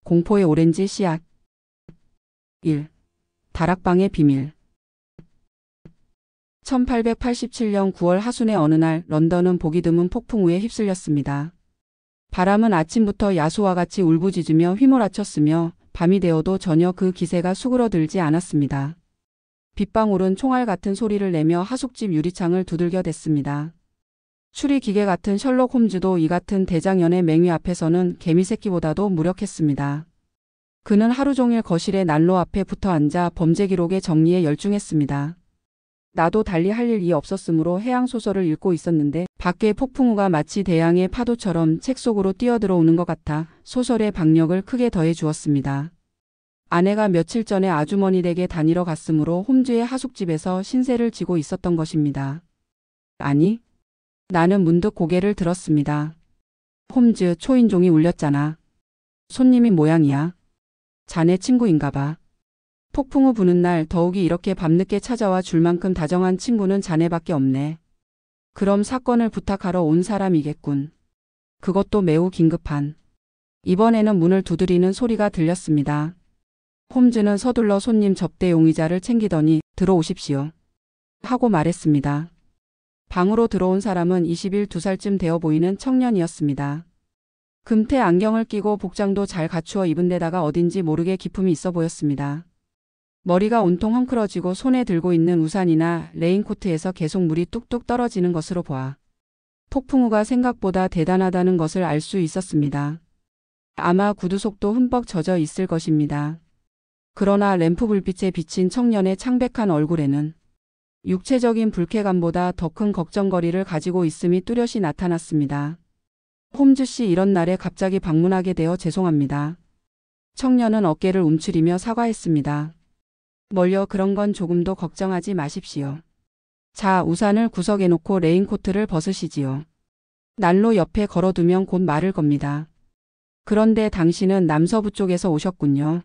공포의 오렌지 씨앗. 1. 다락방의 비밀. 1887년 9월 하순의 어느 날 런던은 보기 드문 폭풍우에 휩쓸렸습니다. 바람은 아침부터 야수와 같이 울부짖으며 휘몰아쳤으며 밤이 되어도 전혀 그 기세가 수그러들지 않았습니다. 빗방울은 총알 같은 소리를 내며 하숙집 유리창을 두들겨댔습니다. 추리기계 같은 셜록 홈즈도 이 같은 대장연의 맹위 앞에서는 개미새끼보다도 무력했습니다. 그는 하루 종일 거실의 난로 앞에 붙어 앉아 범죄 기록의 정리에 열중했습니다. 나도 달리 할 일이 없었으므로 해양소설을 읽고 있었는데 밖의 폭풍우가 마치 대양의 파도처럼 책 속으로 뛰어들어오는 것 같아 소설의 박력을 크게 더해 주었습니다. 아내가 며칠 전에 아주머니 댁에 다니러 갔으므로 홈즈의 하숙집에서 신세를 지고 있었던 것입니다. 아니, 나는 문득 고개를 들었습니다. 홈즈, 초인종이 울렸잖아. 손님이 모양이야. 자네 친구인가 봐. 폭풍우 부는 날 더욱이 이렇게 밤늦게 찾아와 줄 만큼 다정한 친구는 자네밖에 없네. 그럼 사건을 부탁하러 온 사람이겠군. 그것도 매우 긴급한. 이번에는 문을 두드리는 소리가 들렸습니다. 홈즈는 서둘러 손님 접대 용의자를 챙기더니 들어오십시오. 하고 말했습니다. 방으로 들어온 사람은 22살쯤 되어 보이는 청년이었습니다. 금태 안경을 끼고 복장도 잘 갖추어 입은 데다가 어딘지 모르게 기품이 있어 보였습니다. 머리가 온통 헝클어지고 손에 들고 있는 우산이나 레인코트에서 계속 물이 뚝뚝 떨어지는 것으로 보아 폭풍우가 생각보다 대단하다는 것을 알 수 있었습니다. 아마 구두 속도 흠뻑 젖어 있을 것입니다. 그러나 램프 불빛에 비친 청년의 창백한 얼굴에는 육체적인 불쾌감보다 더 큰 걱정거리를 가지고 있음이 뚜렷이 나타났습니다. 홈즈 씨, 이런 날에 갑자기 방문하게 되어 죄송합니다. 청년은 어깨를 움츠리며 사과했습니다. 멀려 그런 건 조금도 걱정하지 마십시오. 자, 우산을 구석에 놓고 레인코트를 벗으시지요. 난로 옆에 걸어두면 곧 마를 겁니다. 그런데 당신은 남서부 쪽에서 오셨군요.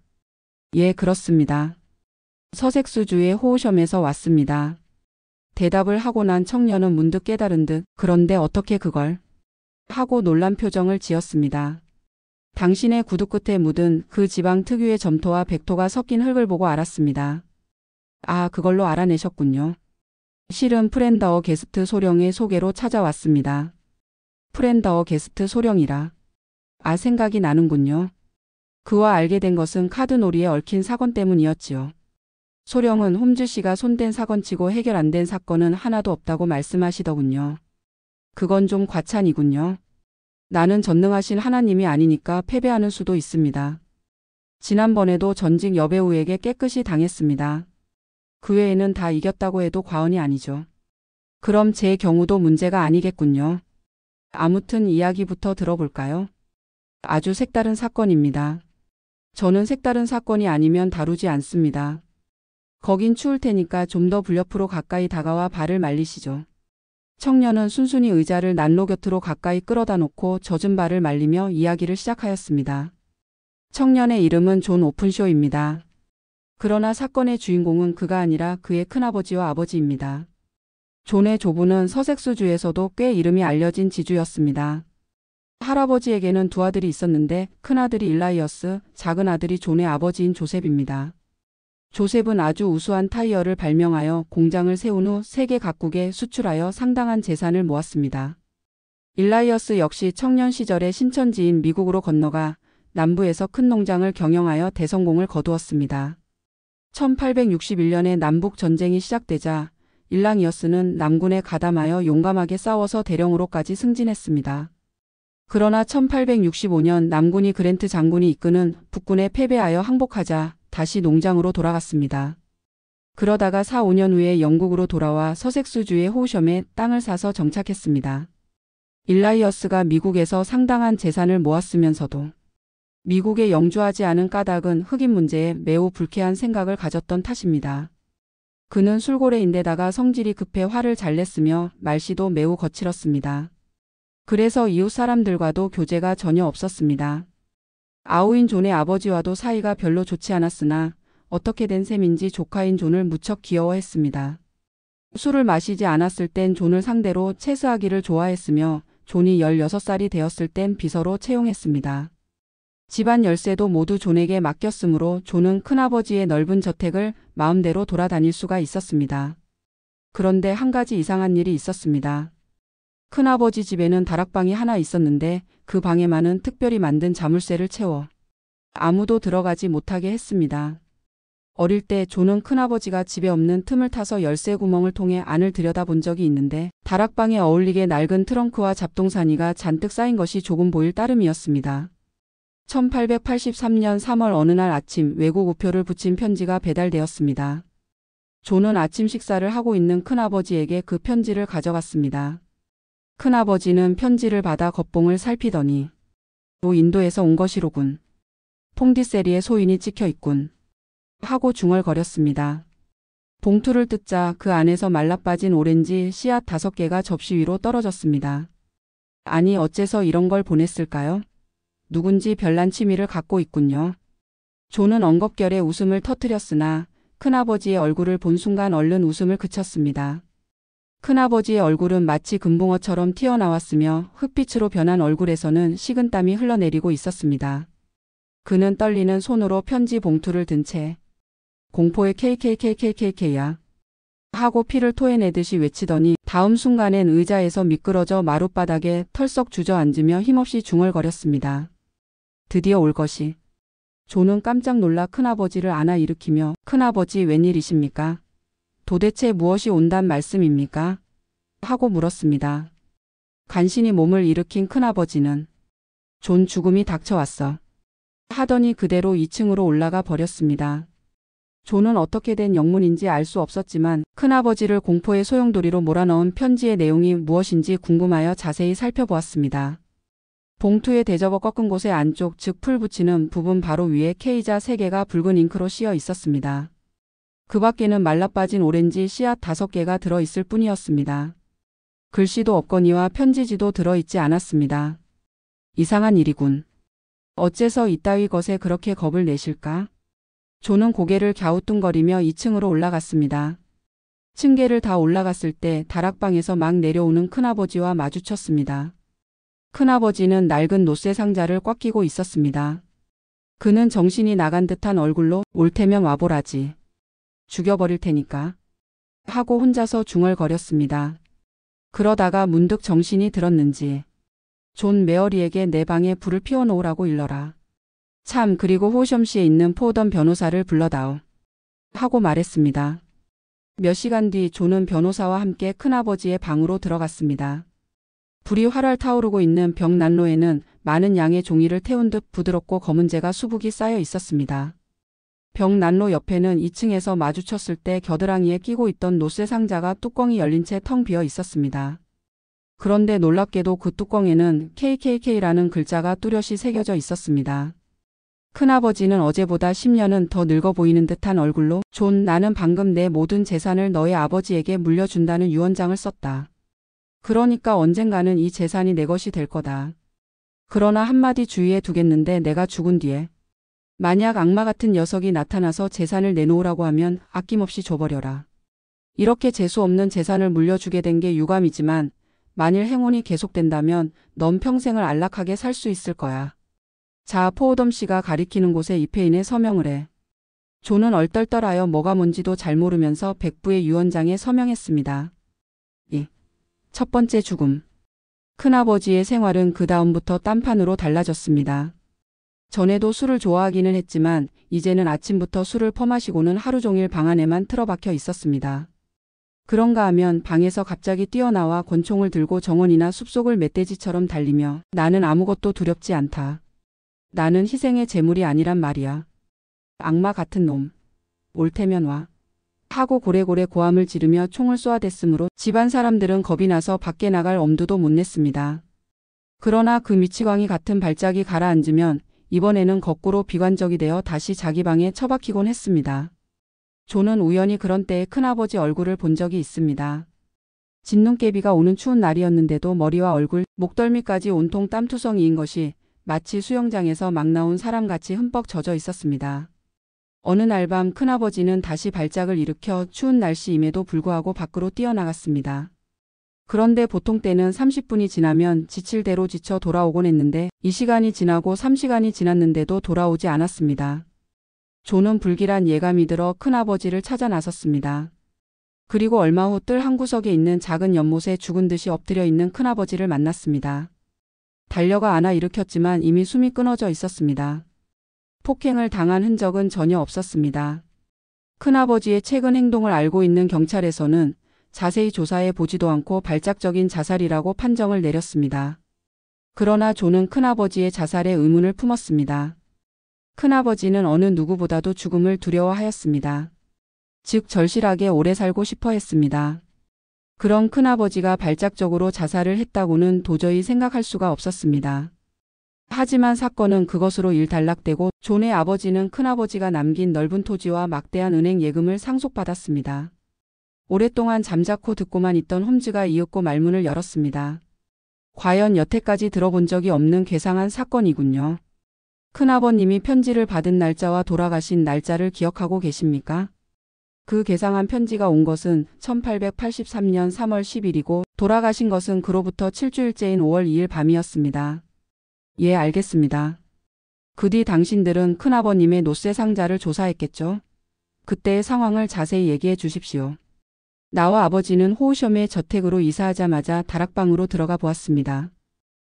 예, 그렇습니다. 서색수주의 호우섬에서 왔습니다. 대답을 하고 난 청년은 문득 깨달은 듯 그런데 어떻게 그걸? 하고 놀란 표정을 지었습니다. 당신의 구두 끝에 묻은 그 지방 특유의 점토와 백토가 섞인 흙을 보고 알았습니다. 아, 그걸로 알아내셨군요. 실은 프렌다워 게스트 소령의 소개로 찾아왔습니다. 프렌다워 게스트 소령이라. 아, 생각이 나는군요. 그와 알게 된 것은 카드놀이에 얽힌 사건 때문이었지요. 소령은 홈즈 씨가 손댄 사건치고 해결 안 된 사건은 하나도 없다고 말씀하시더군요. 그건 좀 과찬이군요. 나는 전능하신 하나님이 아니니까 패배하는 수도 있습니다. 지난번에도 전직 여배우에게 깨끗이 당했습니다. 그 외에는 다 이겼다고 해도 과언이 아니죠. 그럼 제 경우도 문제가 아니겠군요. 아무튼 이야기부터 들어볼까요? 아주 색다른 사건입니다. 저는 색다른 사건이 아니면 다루지 않습니다. 거긴 추울 테니까 좀 더 불옆으로 가까이 다가와 발을 말리시죠. 청년은 순순히 의자를 난로 곁으로 가까이 끌어다 놓고 젖은 발을 말리며 이야기를 시작하였습니다. 청년의 이름은 존 오픈쇼입니다. 그러나 사건의 주인공은 그가 아니라 그의 큰아버지와 아버지입니다. 존의 조부는 서색수주에서도 꽤 이름이 알려진 지주였습니다. 할아버지에게는 두 아들이 있었는데 큰아들이 일라이어스, 작은 아들이 존의 아버지인 조셉입니다. 조셉은 아주 우수한 타이어를 발명하여 공장을 세운 후 세계 각국에 수출하여 상당한 재산을 모았습니다. 일라이어스 역시 청년 시절에 신천지인 미국으로 건너가 남부에서 큰 농장을 경영하여 대성공을 거두었습니다. 1861년에 남북 전쟁이 시작되자 일랑이어스는 남군에 가담하여 용감하게 싸워서 대령으로까지 승진했습니다. 그러나 1865년 남군이 그랜트 장군이 이끄는 북군에 패배하여 항복하자 다시 농장으로 돌아갔습니다. 그러다가 4, 5년 후에 영국으로 돌아와 서색수주의 호우섬에 땅을 사서 정착했습니다. 일라이어스가 미국에서 상당한 재산을 모았으면서도 미국에 영주하지 않은 까닭은 흑인 문제에 매우 불쾌한 생각을 가졌던 탓입니다. 그는 술고래인데다가 성질이 급해 화를 잘 냈으며 말씨도 매우 거칠었습니다. 그래서 이웃 사람들과도 교제가 전혀 없었습니다. 아우인 존의 아버지와도 사이가 별로 좋지 않았으나 어떻게 된 셈인지 조카인 존을 무척 귀여워했습니다. 술을 마시지 않았을 땐 존을 상대로 체스하기를 좋아했으며 존이 16살이 되었을 땐 비서로 채용했습니다. 집안 열쇠도 모두 존에게 맡겼으므로 존은 큰아버지의 넓은 저택을 마음대로 돌아다닐 수가 있었습니다. 그런데 한 가지 이상한 일이 있었습니다. 큰아버지 집에는 다락방이 하나 있었는데 그 방에만은 특별히 만든 자물쇠를 채워 아무도 들어가지 못하게 했습니다. 어릴 때 존은 큰아버지가 집에 없는 틈을 타서 열쇠 구멍을 통해 안을 들여다본 적이 있는데 다락방에 어울리게 낡은 트렁크와 잡동사니가 잔뜩 쌓인 것이 조금 보일 따름이었습니다. 1883년 3월 어느 날 아침 외국 우표를 붙인 편지가 배달되었습니다. 존은 아침 식사를 하고 있는 큰아버지에게 그 편지를 가져갔습니다. 큰아버지는 편지를 받아 겉봉을 살피더니 또 인도에서 온 것이로군. 퐁디세리에 소인이 찍혀 있군. 하고 중얼거렸습니다. 봉투를 뜯자 그 안에서 말라빠진 오렌지 씨앗 5개가 접시 위로 떨어졌습니다. 아니 어째서 이런 걸 보냈을까요? 누군지 별난 취미를 갖고 있군요. 존은 엉겁결에 웃음을 터뜨렸으나 큰아버지의 얼굴을 본 순간 얼른 웃음을 그쳤습니다. 큰아버지의 얼굴은 마치 금붕어처럼 튀어나왔으며 흑빛으로 변한 얼굴에서는 식은땀이 흘러내리고 있었습니다. 그는 떨리는 손으로 편지 봉투를 든 채 공포의 KKKKKK야 하고 피를 토해내듯이 외치더니 다음 순간엔 의자에서 미끄러져 마룻바닥에 털썩 주저앉으며 힘없이 중얼거렸습니다. 드디어 올 것이. 존은 깜짝 놀라 큰아버지를 안아 일으키며 큰아버지 웬일이십니까? 도대체 무엇이 온단 말씀입니까? 하고 물었습니다. 간신히 몸을 일으킨 큰아버지는 존 죽음이 닥쳐왔어. 하더니 그대로 2층으로 올라가 버렸습니다. 존은 어떻게 된 영문인지 알 수 없었지만 큰아버지를 공포의 소용돌이로 몰아넣은 편지의 내용이 무엇인지 궁금하여 자세히 살펴보았습니다. 봉투에 대접어 꺾은 곳의 안쪽 즉 풀 붙이는 부분 바로 위에 K자 3개가 붉은 잉크로 씌어 있었습니다. 그 밖에는 말라빠진 오렌지 씨앗 5개가 들어있을 뿐이었습니다. 글씨도 없거니와 편지지도 들어있지 않았습니다. 이상한 일이군. 어째서 이따위 것에 그렇게 겁을 내실까? 존은 고개를 갸우뚱거리며 2층으로 올라갔습니다. 층계를 다 올라갔을 때 다락방에서 막 내려오는 큰아버지와 마주쳤습니다. 큰아버지는 낡은 노쇠 상자를 꽉 끼고 있었습니다. 그는 정신이 나간 듯한 얼굴로 올 테면 와보라지. 죽여버릴 테니까. 하고 혼자서 중얼거렸습니다. 그러다가 문득 정신이 들었는지 존 메어리에게 내 방에 불을 피워놓으라고 일러라. 참 그리고 호셴시에 있는 포던 변호사를 불러다오. 하고 말했습니다. 몇 시간 뒤 존은 변호사와 함께 큰아버지의 방으로 들어갔습니다. 불이 활활 타오르고 있는 벽 난로에는 많은 양의 종이를 태운 듯 부드럽고 검은재가 수북이 쌓여 있었습니다. 벽 난로 옆에는 2층에서 마주쳤을 때 겨드랑이에 끼고 있던 노쇠 상자가 뚜껑이 열린 채 텅 비어 있었습니다. 그런데 놀랍게도 그 뚜껑에는 KKK라는 글자가 뚜렷이 새겨져 있었습니다. 큰아버지는 어제보다 10년은 더 늙어 보이는 듯한 얼굴로 존 나는 방금 내 모든 재산을 너의 아버지에게 물려준다는 유언장을 썼다. 그러니까 언젠가는 이 재산이 내 것이 될 거다. 그러나 한마디 주의해 두겠는데 내가 죽은 뒤에 만약 악마 같은 녀석이 나타나서 재산을 내놓으라고 하면 아낌없이 줘버려라. 이렇게 재수 없는 재산을 물려주게 된 게 유감이지만 만일 행운이 계속된다면 넌 평생을 안락하게 살 수 있을 거야. 자 포오덤 씨가 가리키는 곳에 이 페인에 서명을 해. 존은 얼떨떨하여 뭐가 뭔지도 잘 모르면서 백부의 유언장에 서명했습니다. 첫 번째 죽음. 큰아버지의 생활은 그 다음부터 딴판으로 달라졌습니다. 전에도 술을 좋아하기는 했지만 이제는 아침부터 술을 퍼마시고는 하루 종일 방 안에만 틀어박혀 있었습니다. 그런가 하면 방에서 갑자기 뛰어나와 권총을 들고 정원이나 숲속을 멧돼지처럼 달리며 나는 아무것도 두렵지 않다. 나는 희생의 제물이 아니란 말이야. 악마 같은 놈. 올 테면 와. 하고 고래고래 고함을 지르며 총을 쏘아댔으므로 집안 사람들은 겁이 나서 밖에 나갈 엄두도 못 냈습니다. 그러나 그 미치광이 같은 발작이 가라앉으면 이번에는 거꾸로 비관적이 되어 다시 자기 방에 처박히곤 했습니다. 존은 우연히 그런 때에 큰아버지 얼굴을 본 적이 있습니다. 진눈깨비가 오는 추운 날이었는데도 머리와 얼굴, 목덜미까지 온통 땀투성이인 것이 마치 수영장에서 막 나온 사람같이 흠뻑 젖어 있었습니다. 어느 날 밤 큰아버지는 다시 발작을 일으켜 추운 날씨임에도 불구하고 밖으로 뛰어나갔습니다. 그런데 보통 때는 30분이 지나면 지칠 대로 지쳐 돌아오곤 했는데 이 시간이 지나고 3시간이 지났는데도 돌아오지 않았습니다. 존은 불길한 예감이 들어 큰아버지를 찾아 나섰습니다. 그리고 얼마 후 뜰 한 구석에 있는 작은 연못에 죽은 듯이 엎드려 있는 큰아버지를 만났습니다. 달려가 안아 일으켰지만 이미 숨이 끊어져 있었습니다. 폭행을 당한 흔적은 전혀 없었습니다. 큰아버지의 최근 행동을 알고 있는 경찰에서는 자세히 조사해 보지도 않고 발작적인 자살이라고 판정을 내렸습니다. 그러나 존은 큰아버지의 자살에 의문을 품었습니다. 큰아버지는 어느 누구보다도 죽음을 두려워하였습니다. 즉 절실하게 오래 살고 싶어 했습니다. 그런 큰아버지가 발작적으로 자살을 했다고는 도저히 생각할 수가 없었습니다. 하지만 사건은 그것으로 일단락되고 존의 아버지는 큰아버지가 남긴 넓은 토지와 막대한 은행 예금을 상속받았습니다. 오랫동안 잠자코 듣고만 있던 홈즈가 이윽고 말문을 열었습니다. 과연 여태까지 들어본 적이 없는 괴상한 사건이군요. 큰아버님이 편지를 받은 날짜와 돌아가신 날짜를 기억하고 계십니까? 그 괴상한 편지가 온 것은 1883년 3월 10일이고 돌아가신 것은 그로부터 7주일째인 5월 2일 밤이었습니다. 예, 알겠습니다. 그 뒤 당신들은 큰아버님의 노쇠 상자를 조사했겠죠? 그때의 상황을 자세히 얘기해 주십시오. 나와 아버지는 호우섬의 저택으로 이사하자마자 다락방으로 들어가 보았습니다.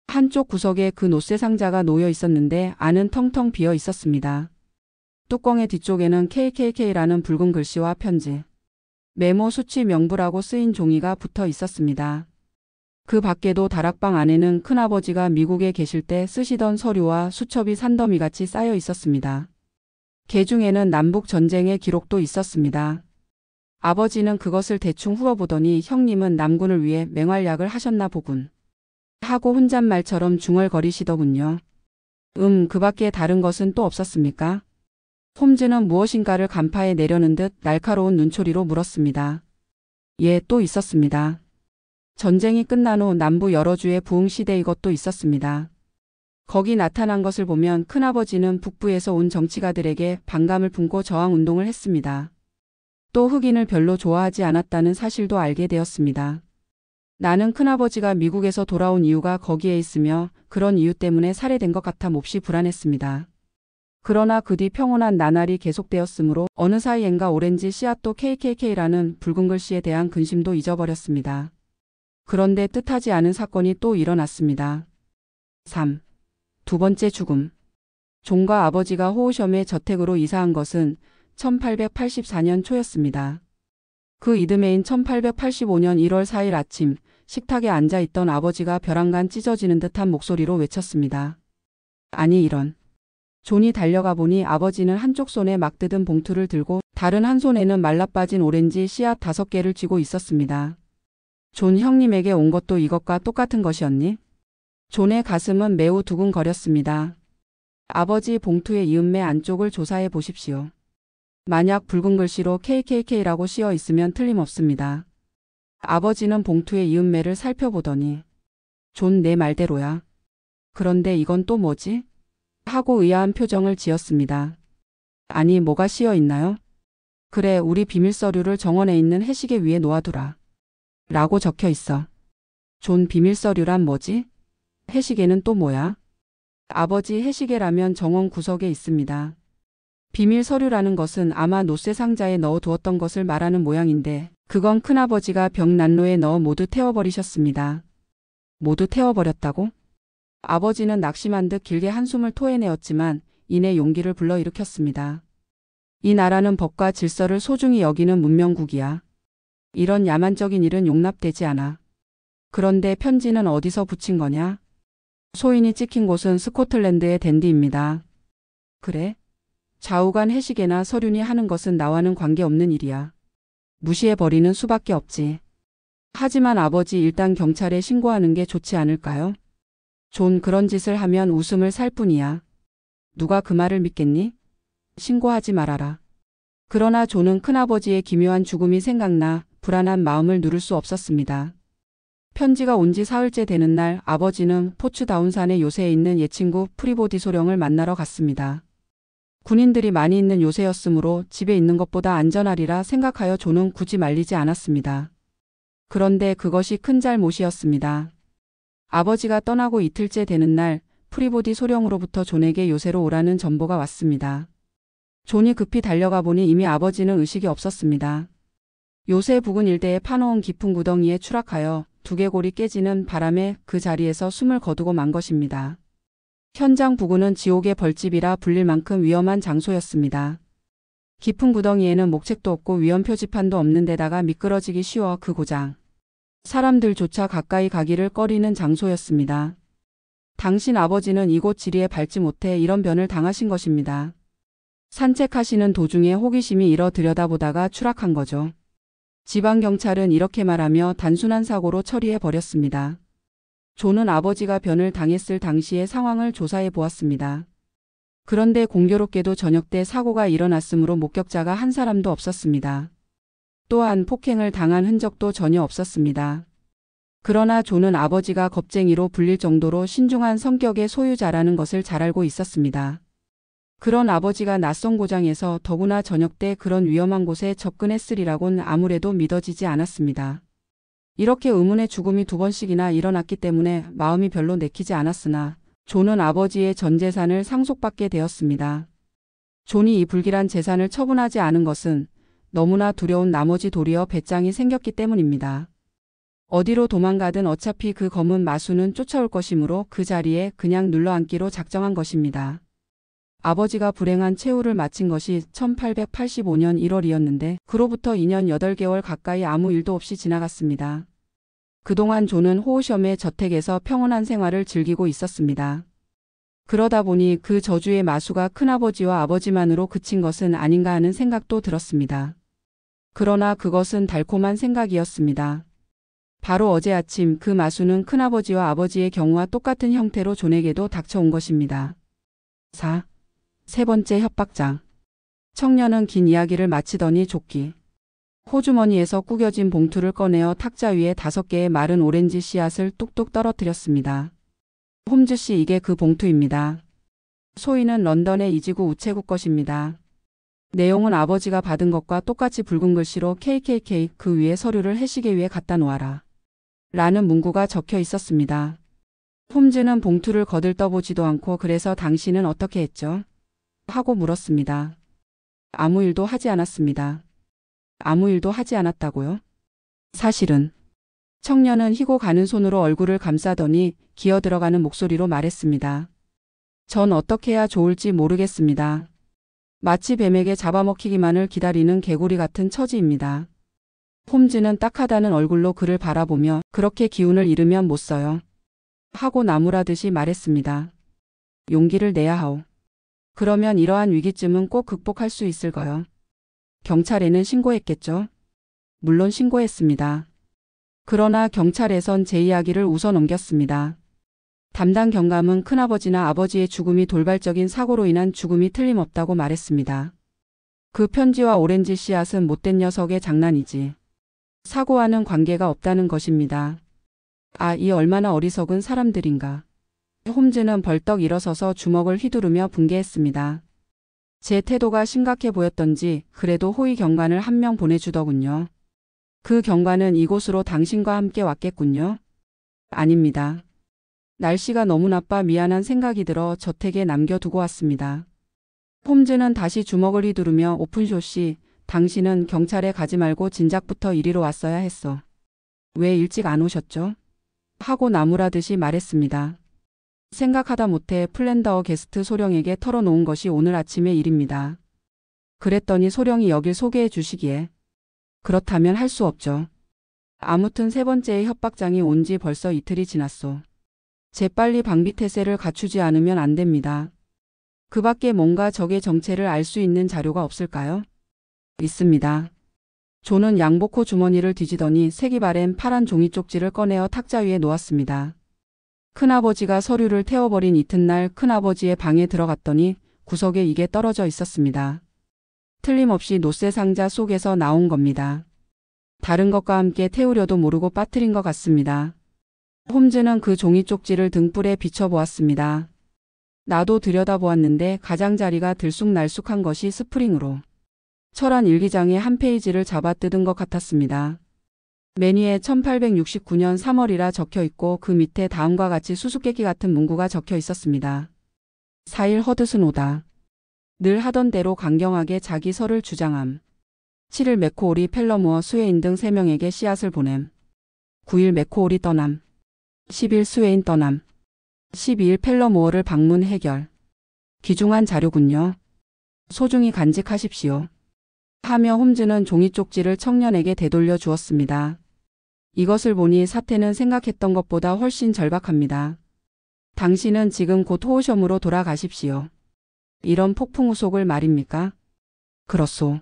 한쪽 구석에 그 노쇠 상자가 놓여 있었는데 안은 텅텅 비어 있었습니다. 뚜껑의 뒤쪽에는 KKK라는 붉은 글씨와 편지, 메모 수치 명부라고 쓰인 종이가 붙어 있었습니다. 그 밖에도 다락방 안에는 큰아버지가 미국에 계실 때 쓰시던 서류와 수첩이 산더미같이 쌓여 있었습니다. 개 중에는 남북 전쟁의 기록도 있었습니다. 아버지는 그것을 대충 훑어보더니 형님은 남군을 위해 맹활약을 하셨나 보군 하고 혼잣말처럼 중얼거리시더군요. 그 밖에 다른 것은 또 없었습니까? 홈즈는 무엇인가를 간파해 내려는 듯 날카로운 눈초리로 물었습니다. 예, 또 있었습니다. 전쟁이 끝난 후 남부 여러 주의 부흥시대 이것도 있었습니다. 거기 나타난 것을 보면 큰아버지는 북부에서 온 정치가들에게 반감을 품고 저항운동을 했습니다. 또 흑인을 별로 좋아하지 않았다는 사실도 알게 되었습니다. 나는 큰아버지가 미국에서 돌아온 이유가 거기에 있으며 그런 이유 때문에 살해된 것 같아 몹시 불안했습니다. 그러나 그 뒤 평온한 나날이 계속되었으므로 어느 사이엔가 오렌지 씨앗도 KKK라는 붉은 글씨에 대한 근심도 잊어버렸습니다. 그런데 뜻하지 않은 사건이 또 일어났습니다. 3. 두 번째 죽음. 존과 아버지가 호우섬의 저택으로 이사한 것은 1884년 초였습니다. 그 이듬해인 1885년 1월 4일 아침 식탁에 앉아있던 아버지가 벼랑간 찢어지는 듯한 목소리로 외쳤습니다. 아니 이런. 존이 달려가 보니 아버지는 한쪽 손에 막 뜯은 봉투를 들고 다른 한 손에는 말라빠진 오렌지 씨앗 5개를 쥐고 있었습니다. 존 형님에게 온 것도 이것과 똑같은 것이었니? 존의 가슴은 매우 두근거렸습니다. 아버지 봉투의 이음매 안쪽을 조사해 보십시오. 만약 붉은 글씨로 KKK라고 씌어 있으면 틀림없습니다. 아버지는 봉투의 이음매를 살펴보더니 존 내 말대로야. 그런데 이건 또 뭐지? 하고 의아한 표정을 지었습니다. 아니 뭐가 씌어 있나요? 그래 우리 비밀 서류를 정원에 있는 해시계 위에 놓아두라. 라고 적혀 있어. 존 비밀 서류란 뭐지? 해시계는 또 뭐야? 아버지 해시계라면 정원 구석에 있습니다. 비밀 서류라는 것은 아마 노쇠 상자에 넣어 두었던 것을 말하는 모양인데 그건 큰아버지가 벽난로에 넣어 모두 태워버리셨습니다. 모두 태워버렸다고? 아버지는 낙심한 듯 길게 한숨을 토해내었지만 이내 용기를 불러일으켰습니다. 이 나라는 법과 질서를 소중히 여기는 문명국이야. 이런 야만적인 일은 용납되지 않아. 그런데 편지는 어디서 붙인 거냐? 소인이 찍힌 곳은 스코틀랜드의 댄디입니다. 그래? 좌우간 해시계나 서륜이 하는 것은 나와는 관계없는 일이야. 무시해버리는 수밖에 없지. 하지만 아버지 일단 경찰에 신고하는 게 좋지 않을까요? 존 그런 짓을 하면 웃음을 살 뿐이야. 누가 그 말을 믿겠니? 신고하지 말아라. 그러나 존은 큰아버지의 기묘한 죽음이 생각나 불안한 마음을 누를 수 없었습니다. 편지가 온 지 사흘째 되는 날 아버지는 포츠다운산의 요새에 있는 옛친구 프리보디 소령을 만나러 갔습니다. 군인들이 많이 있는 요새였으므로 집에 있는 것보다 안전하리라 생각하여 존은 굳이 말리지 않았습니다. 그런데 그것이 큰 잘못이었습니다. 아버지가 떠나고 이틀째 되는 날 프리보디 소령으로부터 존에게 요새로 오라는 전보가 왔습니다. 존이 급히 달려가 보니 이미 아버지는 의식이 없었습니다. 요새 부근 일대에 파놓은 깊은 구덩이에 추락하여 두개골이 깨지는 바람에 그 자리에서 숨을 거두고 만 것입니다. 현장 부근은 지옥의 벌집이라 불릴 만큼 위험한 장소였습니다. 깊은 구덩이에는 목책도 없고 위험 표지판도 없는 데다가 미끄러지기 쉬워 그 고장 사람들조차 가까이 가기를 꺼리는 장소였습니다. 당신 아버지는 이곳 지리에 밟지 못해 이런 변을 당하신 것입니다. 산책하시는 도중에 호기심이 일어 들여다보다가 추락한 거죠. 지방경찰은 이렇게 말하며 단순한 사고로 처리해 버렸습니다. 존은 아버지가 변을 당했을 당시의 상황을 조사해 보았습니다. 그런데 공교롭게도 저녁 때 사고가 일어났으므로 목격자가 한 사람도 없었습니다. 또한 폭행을 당한 흔적도 전혀 없었습니다. 그러나 존은 아버지가 겁쟁이로 불릴 정도로 신중한 성격의 소유자라는 것을 잘 알고 있었습니다. 그런 아버지가 낯선 고장에서 더구나 저녁 때 그런 위험한 곳에 접근했으리라곤 아무래도 믿어지지 않았습니다. 이렇게 의문의 죽음이 2번씩이나 일어났기 때문에 마음이 별로 내키지 않았으나 존은 아버지의 전 재산을 상속받게 되었습니다. 존이 이 불길한 재산을 처분하지 않은 것은 너무나 두려운 나머지 도리어 배짱이 생겼기 때문입니다. 어디로 도망가든 어차피 그 검은 마수는 쫓아올 것이므로 그 자리에 그냥 눌러앉기로 작정한 것입니다. 아버지가 불행한 최후를 마친 것이 1885년 1월이었는데 그로부터 2년 8개월 가까이 아무 일도 없이 지나갔습니다. 그동안 존은 호우섬의 저택에서 평온한 생활을 즐기고 있었습니다. 그러다 보니 그 저주의 마수가 큰아버지와 아버지만으로 그친 것은 아닌가 하는 생각도 들었습니다. 그러나 그것은 달콤한 생각이었습니다. 바로 어제 아침 그 마수는 큰아버지와 아버지의 경우와 똑같은 형태로 존에게도 닥쳐온 것입니다. 4. 세 번째 협박장. 청년은 긴 이야기를 마치더니 조끼 호주머니에서 구겨진 봉투를 꺼내어 탁자 위에 5개의 마른 오렌지 씨앗을 뚝뚝 떨어뜨렸습니다. 홈즈 씨, 이게 그 봉투입니다. 소위는 런던의 이지구 우체국 것입니다. 내용은 아버지가 받은 것과 똑같이 붉은 글씨로 KKK 그 위에 서류를 해시계 위에 갖다 놓아라 라는 문구가 적혀 있었습니다. 홈즈는 봉투를 거들떠보지도 않고 그래서 당신은 어떻게 했죠? 하고 물었습니다. 아무 일도 하지 않았습니다. 아무 일도 하지 않았다고요? 사실은. 청년은 희고 가는 손으로 얼굴을 감싸더니 기어 들어가는 목소리로 말했습니다. 전 어떻게 해야 좋을지 모르겠습니다. 마치 뱀에게 잡아먹히기만을 기다리는 개구리 같은 처지입니다. 홈즈는 딱하다는 얼굴로 그를 바라보며 그렇게 기운을 잃으면 못 써요. 하고 나무라듯이 말했습니다. 용기를 내야 하오. 그러면 이러한 위기쯤은 꼭 극복할 수 있을 거요. 경찰에는 신고했겠죠? 물론 신고했습니다. 그러나 경찰에선 제 이야기를 웃어 넘겼습니다. 담당 경감은 큰아버지나 아버지의 죽음이 돌발적인 사고로 인한 죽음이 틀림없다고 말했습니다. 그 편지와 오렌지 씨앗은 못된 녀석의 장난이지. 사고와는 관계가 없다는 것입니다. 아, 이 얼마나 어리석은 사람들인가. 홈즈는 벌떡 일어서서 주먹을 휘두르며 분개했습니다. 제 태도가 심각해 보였던지 그래도 호위 경관을 한 명 보내주더군요. 그 경관은 이곳으로 당신과 함께 왔겠군요. 아닙니다. 날씨가 너무 나빠 미안한 생각이 들어 저택에 남겨두고 왔습니다. 홈즈는 다시 주먹을 휘두르며 오픈쇼 씨, 당신은 경찰에 가지 말고 진작부터 이리로 왔어야 했어. 왜 일찍 안 오셨죠? 하고 나무라듯이 말했습니다. 생각하다 못해 플랜더어 게스트 소령에게 털어놓은 것이 오늘 아침의 일입니다. 그랬더니 소령이 여길 소개해 주시기에. 그렇다면 할 수 없죠. 아무튼 세 번째의 협박장이 온 지 벌써 이틀이 지났소. 재빨리 방비태세를 갖추지 않으면 안 됩니다. 그 밖에 뭔가 적의 정체를 알 수 있는 자료가 없을까요? 있습니다. 존은 양복호 주머니를 뒤지더니 색이 바랜 파란 종이 쪽지를 꺼내어 탁자 위에 놓았습니다. 큰아버지가 서류를 태워버린 이튿날 큰아버지의 방에 들어갔더니 구석에 이게 떨어져 있었습니다. 틀림없이 노쇠 상자 속에서 나온 겁니다. 다른 것과 함께 태우려도 모르고 빠뜨린 것 같습니다. 홈즈는 그 종이 쪽지를 등불에 비춰보았습니다. 나도 들여다보았는데 가장자리가 들쑥날쑥한 것이 스프링으로 철한 일기장의 한 페이지를 잡아뜯은 것 같았습니다. 매니에 1869년 3월이라 적혀 있고 그 밑에 다음과 같이 수수께끼 같은 문구가 적혀 있었습니다. 4일 허드슨 오다. 늘 하던 대로 강경하게 자기 설을 주장함. 7일 맥코오리 펠러무어 스웨인 등 3명에게 씨앗을 보냄. 9일 맥코오리 떠남. 10일 스웨인 떠남. 12일 펠러무어를 방문 해결. 귀중한 자료군요. 소중히 간직하십시오. 하며 홈즈는 종이 쪽지를 청년에게 되돌려 주었습니다. 이것을 보니 사태는 생각했던 것보다 훨씬 절박합니다. 당신은 지금 곧 호우섬으로 돌아가십시오. 이런 폭풍우 속을 말입니까? 그렇소.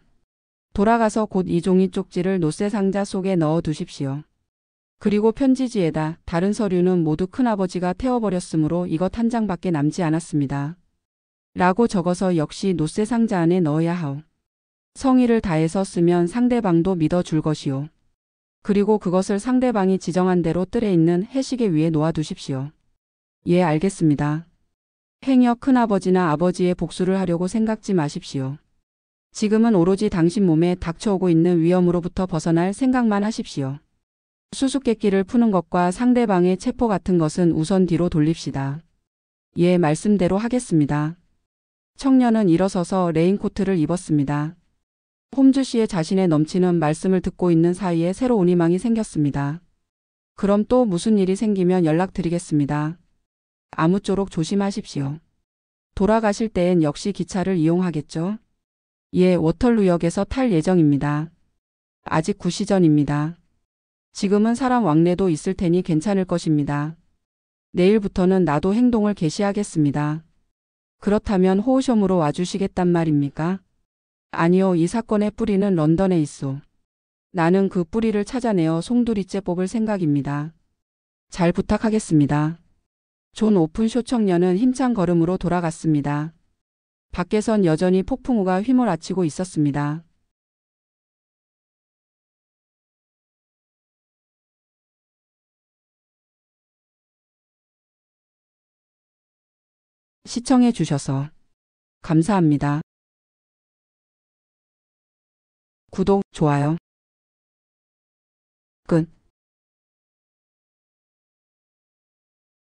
돌아가서 곧 이 종이 쪽지를 노쇠 상자 속에 넣어 두십시오. 그리고 편지지에다 다른 서류는 모두 큰아버지가 태워버렸으므로 이것 한 장밖에 남지 않았습니다. 라고 적어서 역시 노쇠 상자 안에 넣어야 하오. 성의를 다해서 쓰면 상대방도 믿어줄 것이오. 그리고 그것을 상대방이 지정한 대로 뜰에 있는 해시계 위에 놓아두십시오. 예, 알겠습니다. 행여 큰아버지나 아버지의 복수를 하려고 생각지 마십시오. 지금은 오로지 당신 몸에 닥쳐오고 있는 위험으로부터 벗어날 생각만 하십시오. 수수께끼를 푸는 것과 상대방의 체포 같은 것은 우선 뒤로 돌립시다. 예, 말씀대로 하겠습니다. 청년은 일어서서 레인코트를 입었습니다. 홈즈 씨의 자신의 넘치는 말씀을 듣고 있는 사이에 새로운 희망이 생겼습니다. 그럼 또 무슨 일이 생기면 연락드리겠습니다. 아무쪼록 조심하십시오. 돌아가실 때엔 역시 기차를 이용하겠죠? 예, 워털루역에서 탈 예정입니다. 아직 구시전입니다. 지금은 사람 왕래도 있을 테니 괜찮을 것입니다. 내일부터는 나도 행동을 개시하겠습니다. 그렇다면 호우섬으로 와주시겠단 말입니까? 아니요, 이 사건의 뿌리는 런던에 있소. 나는 그 뿌리를 찾아내어 송두리째 뽑을 생각입니다. 잘 부탁하겠습니다. 존 오픈쇼 청년은 힘찬 걸음으로 돌아갔습니다. 밖에선 여전히 폭풍우가 휘몰아치고 있었습니다. 시청해 주셔서 감사합니다. 구독, 좋아요. 끝.